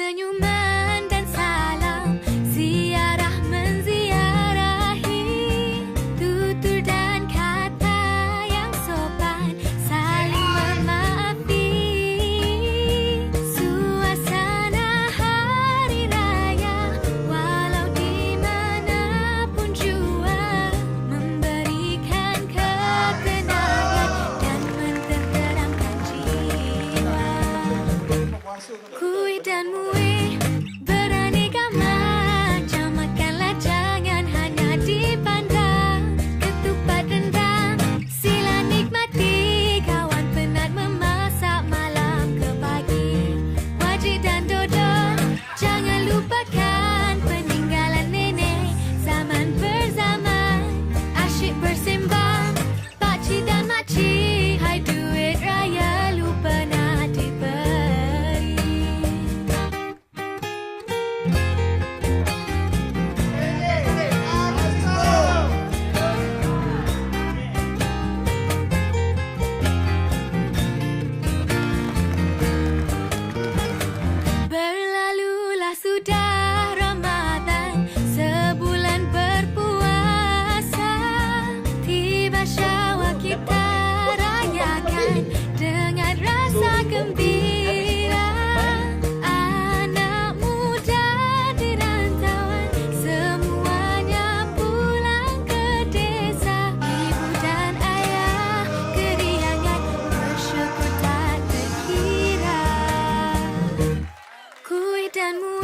Senyuman dan salam, ziarah menziarahi, tutur dan kata yang sopan, saling memaafi. Suasana hari raya, walau di manapun jua, memberikan ketenangan dan menenteramkan jiwa. Kuih dan muih beraneka macam, makanlah jangan hanya dipandang. Ketupat rendang sila nikmati, kawan penat memasak malam ke pagi. Wajit dan dodol jangan lupakan, peninggalan nenek zaman berzaman. Asyik bersembang pakcik dan makcik, hai duit raya lupa nak diberi. Berlalulah sudah Ramadan, sebulan berpuasa. Tiba Syawal kita rayakan dengan rasa gembira. Anak muda di rantauan, semuanya pulang ke desa. Ibu dan ayah keriangan, bersyukur tak terkira. Kuih dan muih